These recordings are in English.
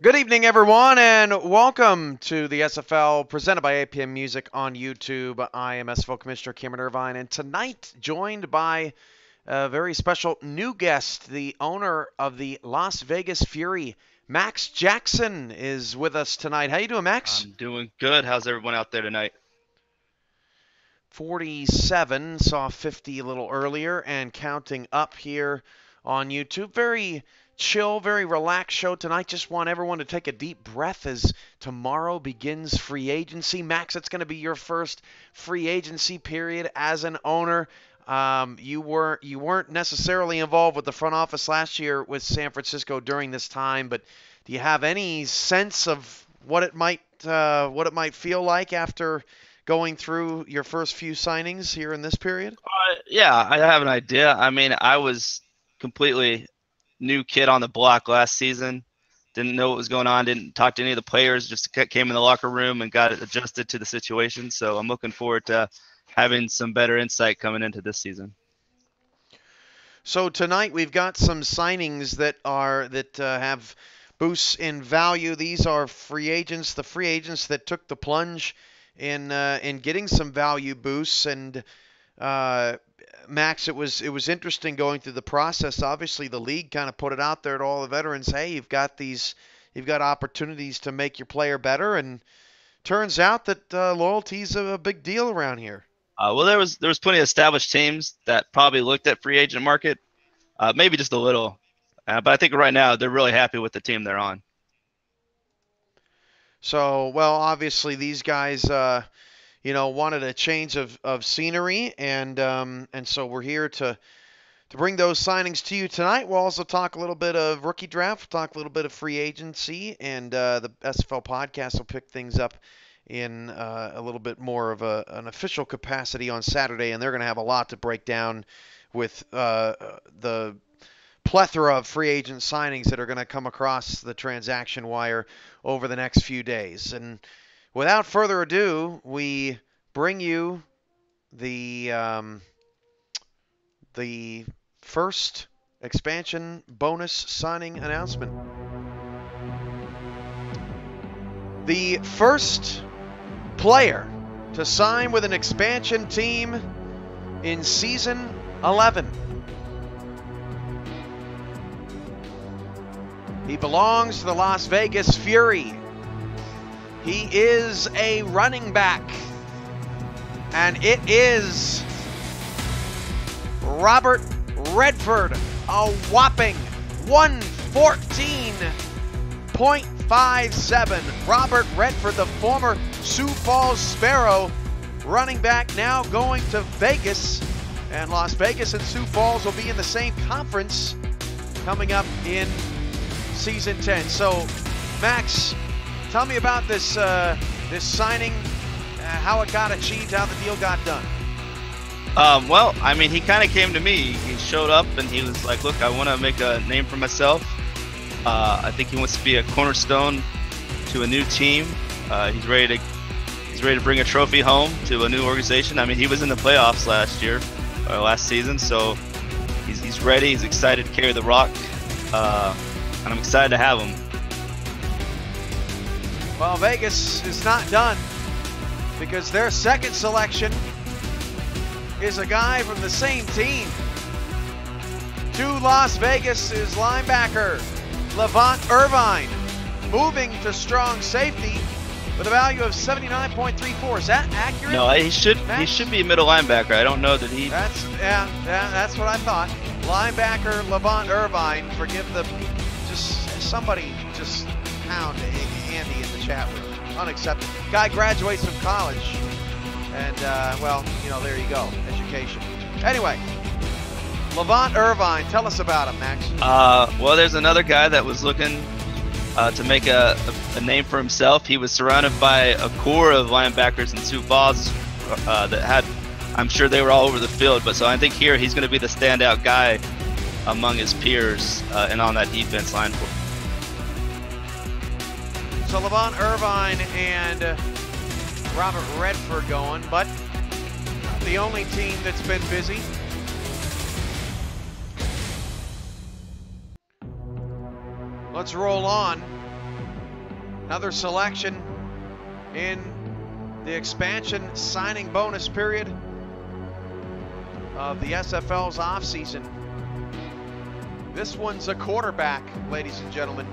Good evening, everyone, and welcome to the SFL presented by APM Music on YouTube. I am SFL Commissioner Cameron Irvine, and tonight joined by a very special new guest, the owner of the Las Vegas Fury, Max Jackson, is with us tonight. How you doing, Max? I'm doing good. How's everyone out there tonight? 47, saw 50 a little earlier, and counting up here on YouTube. Very chill, very relaxed show tonight. Just want everyone to take a deep breath as tomorrow begins free agency. Max, it's going to be your first free agency period as an owner. You weren't necessarily involved with the front office last year with San Francisco during this time, but do you have any sense of what it might feel like after going through your first few signings here in this period? Yeah, I have an idea. I mean, I was completely new kid on the block last season. Didn't know what was going on. Didn't talk to any of the players. Just came in the locker room and got adjusted to the situation. So I'm looking forward to having some better insight coming into this season. So tonight we've got some signings that have boosts in value. These are free agents, the free agents that took the plunge in getting some value boosts. And Max, it was interesting going through the process. Obviously, the league kind of put it out there to all the veterans. Hey, you've got opportunities to make your player better, and turns out that loyalty's a big deal around here. Well, there was plenty of established teams that probably looked at free agent market, maybe just a little, but I think right now they're really happy with the team they're on. So, well, obviously these guys, wanted a change of scenery, and so we're here to bring those signings to you tonight. We'll also talk a little bit of rookie draft, talk a little bit of free agency, and the SFL podcast will pick things up in a little bit more of an official capacity on Saturday, and they're going to have a lot to break down with the plethora of free agent signings that are going to come across the transaction wire over the next few days. And without further ado, we bring you the first expansion bonus signing announcement. The first player to sign with an expansion team in Season 11. He belongs to the Las Vegas Fury. He is a running back, and it is Robert Redford, a whopping 114.57. Robert Redford, the former Sioux Falls Sparrow running back, now going to Vegas, and Las Vegas and Sioux Falls will be in the same conference coming up in Season 10. So, Max, tell me about this signing, how it got achieved, how the deal got done. Well, I mean, he kind of came to me. He showed up and he was like, look, I want to make a name for myself. I think he wants to be a cornerstone to a new team. He's ready to bring a trophy home to a new organization. I mean, he was in the playoffs last season, so he's ready. He's excited to carry the rock, and I'm excited to have him. Well, Vegas is not done, because their second selection is a guy from the same team. To Las Vegas is linebacker Levant Irvine, moving to strong safety with a value of 79.34. Is that accurate? No, he should be a middle linebacker. I don't know that he. That's what I thought. Linebacker Levant Irvine. Somebody just pound Andy in the chat room. Unacceptable. Guy graduates from college, and there you go, education. Anyway, Levant Irvine, tell us about him, Max. Well, there's another guy that was looking to make a name for himself. He was surrounded by a core of linebackers in Sioux Falls that had, I'm sure they were all over the field, but so I think here he's going to be the standout guy among his peers and on that defense line. So Levant Irvine and Robert Redford going, but the only team that's been busy. Let's roll on Another selection in the expansion signing bonus period of the SFL's offseason. This one's a quarterback, ladies and gentlemen.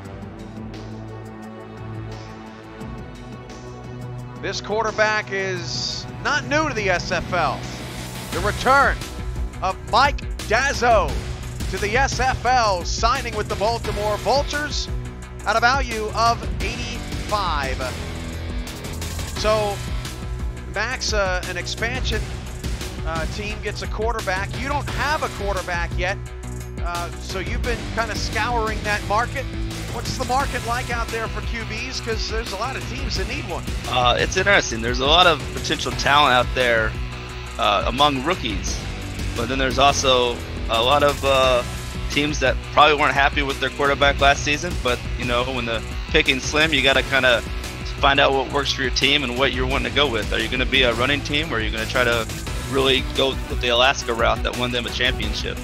This quarterback is not new to the SFL. The return of Mike DAZZO to the SFL, signing with the Baltimore Vultures at a value of 85. So, Max, an expansion team gets a quarterback. You don't have a quarterback yet, so you've been kind of scouring that market. What's the market like out there for QBs? Because there's a lot of teams that need one. It's interesting. There's a lot of potential talent out there among rookies, but then there's also a lot of teams that probably weren't happy with their quarterback last season. But you know, when the picking's slim, you got to kind of find out what works for your team and what you're wanting to go with. Are you going to be a running team, or are you going to try to really go with the Alaska route that won them a championship?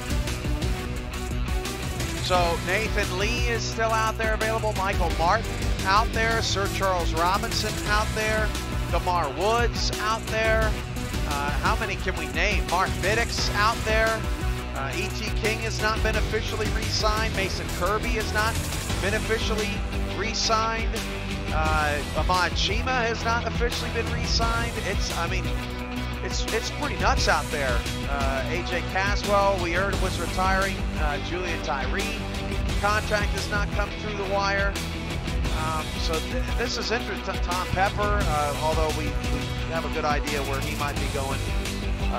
So Nathan Lee is still out there available. Michael Martin out there. Sir Charles Robinson out there. DeMar Woods out there. How many can we name? Mark Vidick's out there. E.T. King has not been officially re-signed. Mason Kirby has not been officially re-signed. Ahmad Chima has not officially been re-signed. It's pretty nuts out there. AJ Caswell, we heard, was retiring. Julian Tyree, contract has not come through the wire. So this is interesting. Tom Pepper, although we have a good idea where he might be going.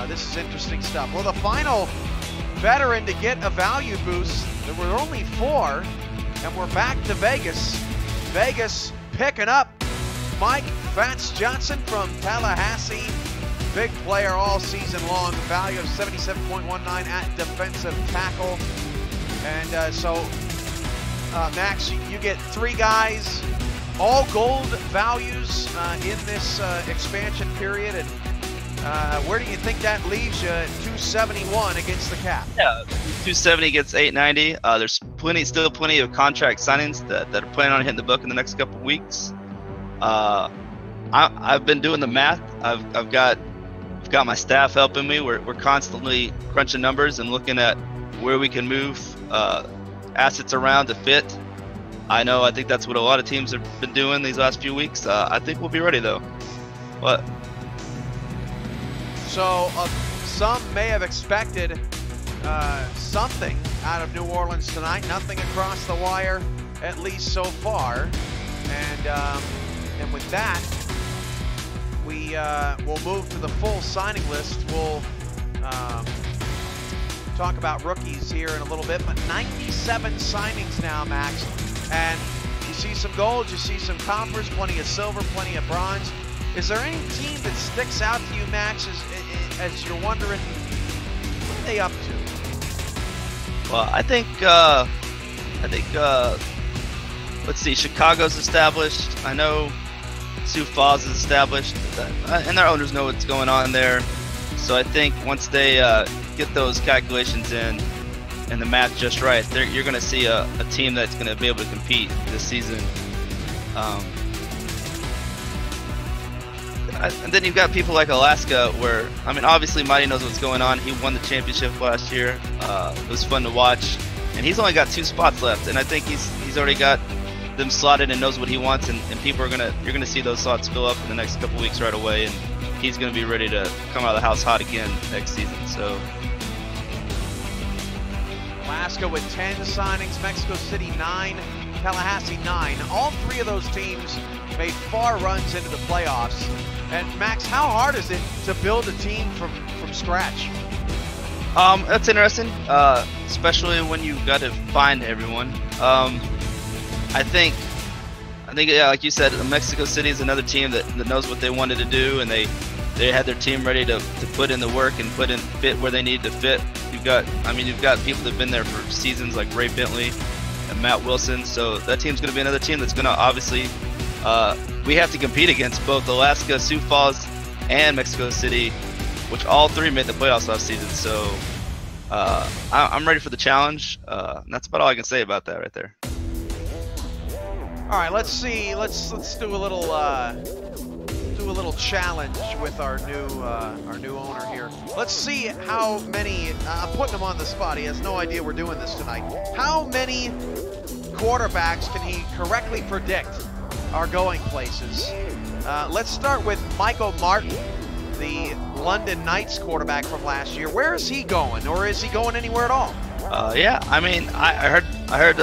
This is interesting stuff. Well, the final veteran to get a value boost, there were only 4, and we're back to Vegas. Vegas picking up Mike Fats Johnson from Tallahassee. Big player all season long, value of 77.19 at defensive tackle. And Max, you get 3 guys, all gold values in this expansion period. And where do you think that leaves you at 271 against the cap? Yeah, 270 gets 890. There's still plenty of contract signings that are planning on hitting the book in the next couple of weeks. I've been doing the math. I've got my staff helping me. We're constantly crunching numbers and looking at where we can move assets around to fit. I think that's what a lot of teams have been doing these last few weeks. I think we'll be ready though. What? So some may have expected something out of New Orleans tonight. Nothing across the wire, at least so far. And with that, we'll move to the full signing list. We'll talk about rookies here in a little bit, but 97 signings now, Max. And you see some gold, you see some coppers, plenty of silver, plenty of bronze. Is there any team that sticks out to you, Max, as you're wondering, what are they up to? Well, I think let's see, Chicago's established. I know Sioux Falls is established, and their owners know what's going on there. So I think once they get those calculations in and the math just right, you're going to see a team that's going to be able to compete this season. And then you've got people like Alaska, where obviously Mighty knows what's going on. He won the championship last year. It was fun to watch, and he's only got 2 spots left, and I think he's already got them slotted and knows what he wants, and you're gonna see those slots fill up in the next couple weeks right away, and he's gonna be ready to come out of the house hot again next season. So Alaska with 10 signings, Mexico City 9, Tallahassee 9. All 3 of those teams made far runs into the playoffs. And Max, how hard is it to build a team from scratch? That's interesting, especially when you've got to find everyone. I think, yeah, like you said, Mexico City is another team that knows what they wanted to do, and they had their team ready to put in the work and fit where they need to fit. You've got people that've been there for seasons like Ray Bentley and Matt Wilson. So that team's going to be another team that's going to obviously we have to compete against both Alaska, Sioux Falls, and Mexico City, which all 3 made the playoffs last season. So I'm ready for the challenge. And that's about all I can say about that right there. All right, let's see. Let's do a little challenge with our new owner here. Let's see how many. I'm putting him on the spot. He has no idea we're doing this tonight. How many quarterbacks can he correctly predict are going places? Let's start with Michael Martin, the London Knights quarterback from last year. Where is he going, or is he going anywhere at all? Yeah, I mean, I heard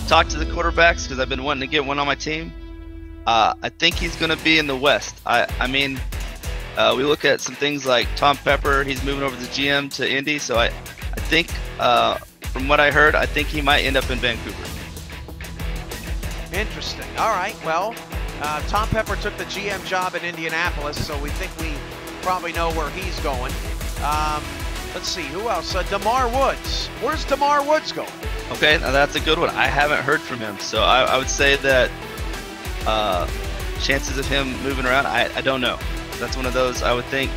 talked to the quarterbacks because I've been wanting to get one on my team. I think he's going to be in the West. I mean, we look at some things like Tom Pepper. He's moving over the GM to Indy, so I think from what I heard, I think he might end up in Vancouver. Interesting. All right. Well, Tom Pepper took the GM job in Indianapolis, so we think we probably know where he's going. Let's see, who else? DeMar Woods. Where's DeMar Woods going? Okay, now that's a good one. I haven't heard from him, so I would say that chances of him moving around, I don't know. That's one of those. I would think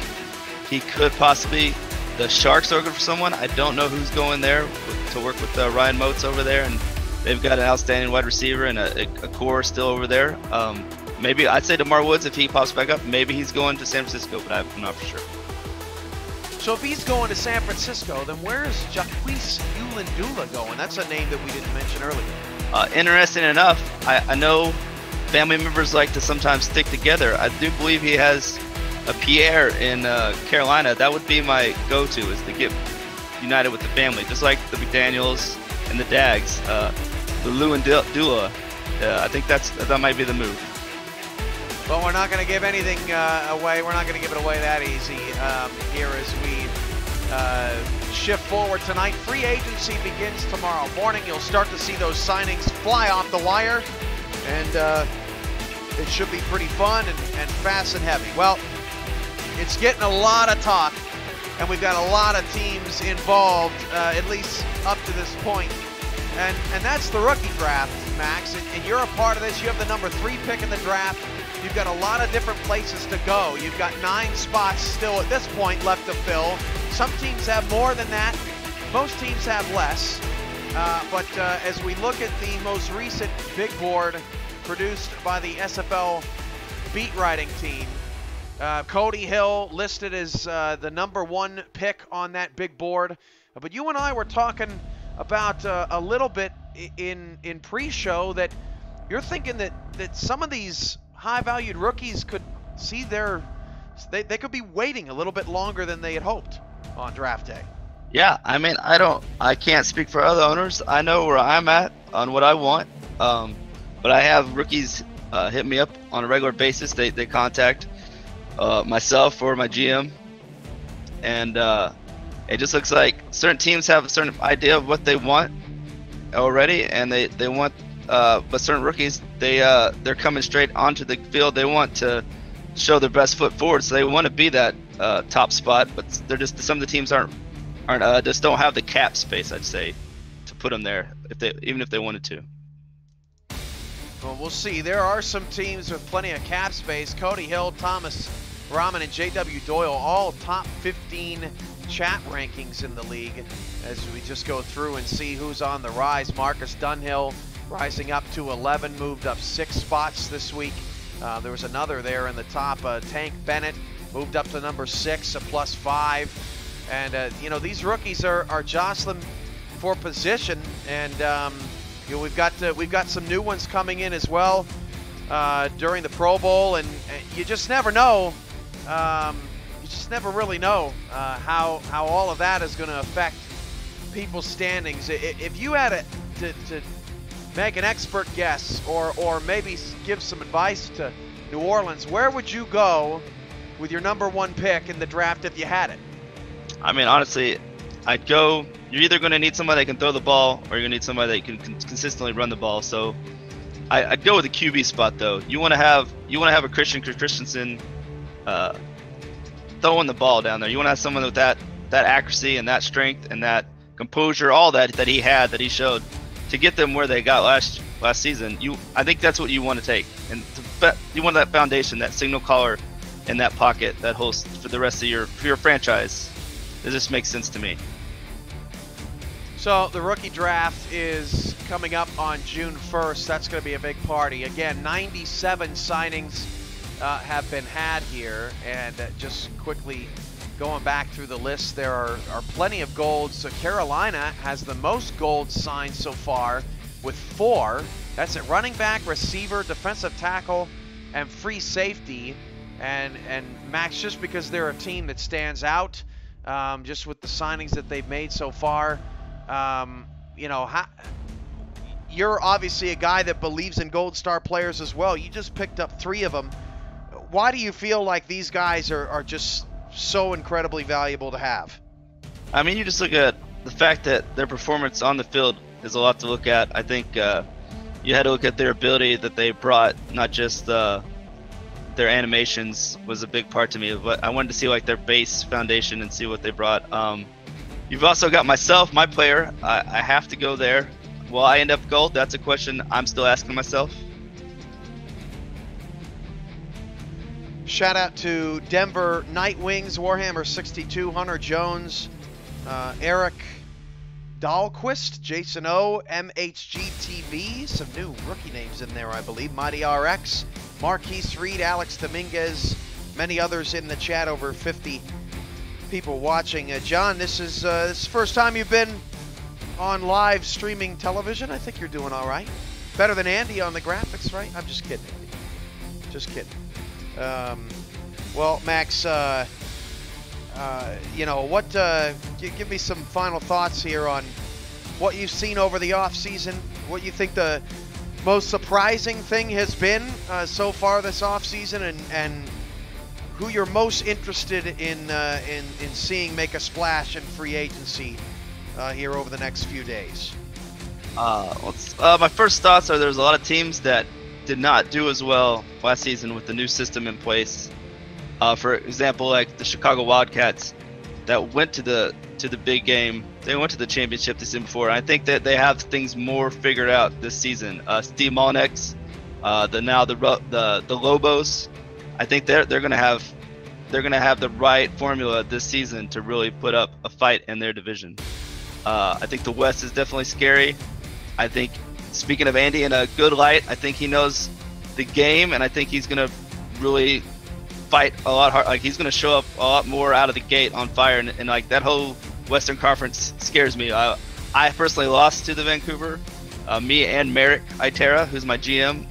he could possibly. The Sharks are looking for someone. I don't know who's going there to work with Ryan Moats over there, and they've got an outstanding wide receiver and a core still over there. Maybe I'd say DeMar Woods if he pops back up. Maybe he's going to San Francisco, but I'm not for sure. So if he's going to San Francisco, then where is Jaquise Ulandula going? That's a name that we didn't mention earlier. Interesting enough, I know family members like to sometimes stick together. I do believe he has a Pierre in Carolina. That would be my go-to, is to get united with the family, just like the McDaniels and the Dags. The Lou and Dula, I think that might be the move. But we're not going to give anything away. We're not going to give it away that easy here as we shift forward tonight. Free agency begins tomorrow morning. You'll start to see those signings fly off the wire, and it should be pretty fun and fast and heavy. Well, it's getting a lot of talk, and we've got a lot of teams involved, at least up to this point. And that's the rookie draft, Max, and you're a part of this. You have the number 3 pick in the draft. You've got a lot of different places to go. You've got 9 spots still at this point left to fill. Some teams have more than that. Most teams have less. But as we look at the most recent big board produced by the SFL beat writing team, Cody Hill listed as the number 1 pick on that big board. But you and I were talking about a little bit in pre-show that you're thinking that some of these high-valued rookies could see they could be waiting a little bit longer than they had hoped on draft day. Yeah, I mean, I can't speak for other owners. I know where I'm at on what I want, but I have rookies hit me up on a regular basis. They contact myself or my GM, and it just looks like certain teams have a certain idea of what they want already, and they want. But certain rookies, they're coming straight onto the field. They want to show their best foot forward, so they want to be that top spot. But they're just, some of the teams aren't just don't have the cap space, I'd say, to put them there even if they wanted to. Well, we'll see. There are some teams with plenty of cap space. Cody Hill, Thomas Rahman, and J.W. Doyle, all top 15 chat rankings in the league. As we just go through and see who's on the rise, Marcus Dunhill rising up to 11, moved up 6 spots this week. There was another there in the top. Tank Bennett moved up to number 6, a +5. And these rookies are jostling for position, and we've got some new ones coming in as well during the Pro Bowl, and you just never know. You just never really know how all of that is going to affect people's standings. If you had to make an expert guess, or maybe give some advice to New Orleans, where would you go with your number 1 pick in the draft if you had it? I mean, honestly, I'd go. You're either going to need somebody that can throw the ball, or you're going to need somebody that can consistently run the ball. So I'd go with the QB spot, though. You want to have a Christensen throwing the ball down there. You want to have someone with that accuracy and that strength and that composure, all that he showed, to get them where they got last season. I think that's what you want to take, and you want that foundation, that signal caller in that pocket that holds for the rest of your franchise. It just makes sense to me. So the rookie draft is coming up on June 1st. That's going to be a big party. Again, 97 signings have been had here, and just quickly going back through the list, there are plenty of golds. So Carolina has the most golds signed so far with 4. That's at running back, receiver, defensive tackle, and free safety. And Max, just because they're a team that stands out, just with the signings that they've made so far, you know, you're obviously a guy that believes in Gold Star players as well. You just picked up 3 of them. Why do you feel like these guys are just so incredibly valuable to have? I mean, you just look at the fact that their performance on the field is a lot to look at. I think you had to look at their ability that they brought, not just their animations was a big part to me, but I wanted to see like their base foundation and see what they brought. You've also got myself, my player. I have to go there. Will I end up gold? That's a question I'm still asking myself. Shout out to Denver Nightwings, Warhammer 62, Hunter Jones, Eric Dahlquist, Jason O, MHGTV, some new rookie names in there, I believe, Mighty RX, Marquise Reed, Alex Dominguez, many others in the chat, over 50 people watching. John, this is the first time you've been on live streaming television. I think you're doing all right. Better than Andy on the graphics, right? I'm just kidding, Andy. Just kidding. Well, Max, you know, what, give me some final thoughts here on what you've seen over the offseason, what you think the most surprising thing has been so far this offseason, and who you're most interested in seeing make a splash in free agency here over the next few days. My first thoughts are there's a lot of teams that did not do as well last season with the new system in place. For example, like the Chicago Wildcats that went to the big game. They went to the championship the season before. I think that they have things more figured out this season. Steve Molnick's, the Lobos. I think they're gonna have the right formula this season to really put up a fight in their division. I think the West is definitely scary. I think, speaking of Andy in a good light, I think he knows the game, and I think he's gonna really fight a lot hard. Like, he's gonna show up a lot more out of the gate on fire, and like that whole Western Conference scares me. I personally lost to the Vancouver. Me and Merrick Itera, who's my GM,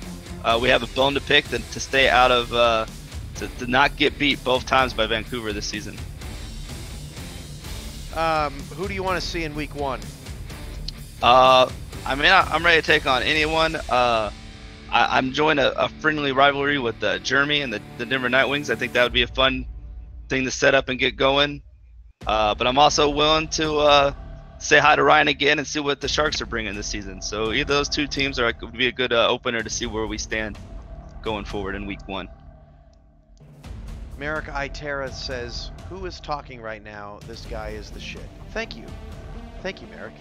we have a bone to pick to stay out of to not get beat both times by Vancouver this season. Who do you want to see in week 1? I mean, I'm ready to take on anyone. I'm joining a friendly rivalry with Jeremy and the Denver Nightwings. I think that would be a fun thing to set up and get going. But I'm also willing to say hi to Ryan again and see what the Sharks are bringing this season. So either of those two teams would be a good opener to see where we stand going forward in week 1. Merrick Itera says, "Who is talking right now? This guy is the shit." Thank you, Merrick.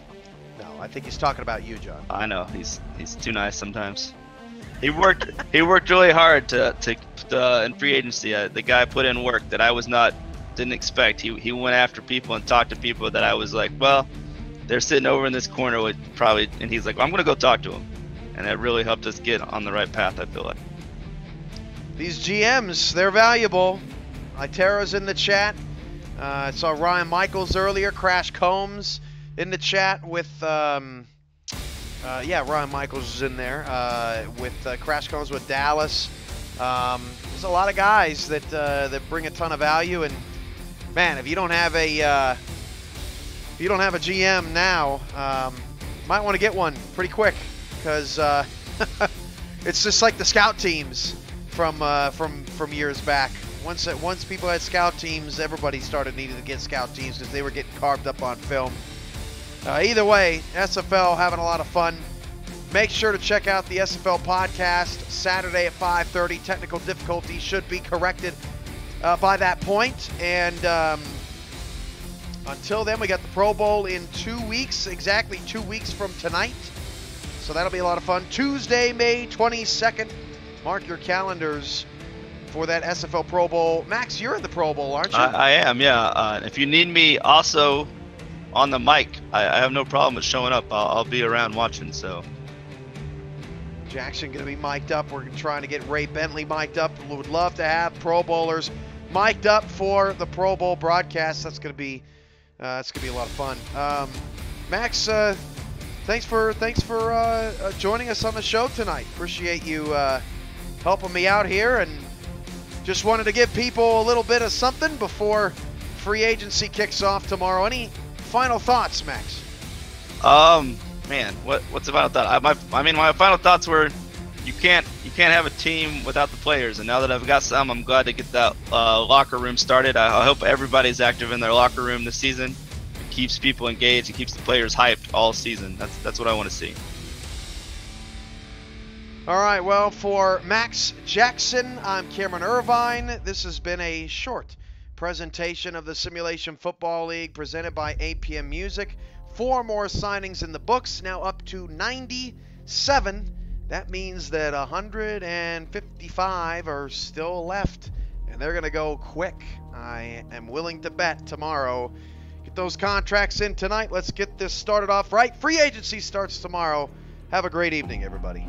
No, I think he's talking about you, John. I know he's too nice sometimes. He worked really hard to in free agency. The guy put in work that I didn't expect. He went after people and talked to people that I was like, well, they're sitting over in this corner with probably, and he's like, well, I'm gonna go talk to him, and that really helped us get on the right path, I feel like. These GMs, they're valuable. Itera's in the chat. I saw Ryan Michaels earlier. Crash Combs in the chat with, Ryan Michaels is in there with Crash Combs with Dallas. There's a lot of guys that bring a ton of value, and man, if you don't have a GM now, might want to get one pretty quick, because it's just like the scout teams from years back. Once people had scout teams, everybody started needing to get scout teams because they were getting carved up on film. Either way, SFL having a lot of fun. Make sure to check out the SFL podcast Saturday at 5:30. Technical difficulties should be corrected by that point. And until then, we got the Pro Bowl in 2 weeks, exactly 2 weeks from tonight. So that'll be a lot of fun. Tuesday, May 22nd. Mark your calendars for that SFL Pro Bowl. Max, you're in the Pro Bowl, aren't you? I am, yeah. If you need me also on the mic. I have no problem with showing up. I'll be around watching. So Jackson going to be mic'd up. We're trying to get Ray Bentley mic'd up. We would love to have Pro Bowlers mic'd up for the Pro Bowl broadcast. That's going to be it's going to be a lot of fun. Max, thanks for joining us on the show tonight. Appreciate you helping me out here, and just wanted to give people a little bit of something before free agency kicks off tomorrow. Any final thoughts, Max? Man, what's the final thought? My final thoughts were, you can't have a team without the players, and now that I've got some, I'm glad to get that locker room started. I hope everybody's active in their locker room this season. It keeps people engaged. It keeps the players hyped all season. That's what I want to see. All right, well, for Max Jackson, I'm Cameron Irvine. This has been a short presentation of the Simulation Football League presented by APM Music. 4 more signings in the books, now up to 97. That means that 155 are still left, and they're going to go quick. I am willing to bet tomorrow. Get those contracts in tonight. Let's get this started off right. Free agency starts tomorrow. Have a great evening, everybody.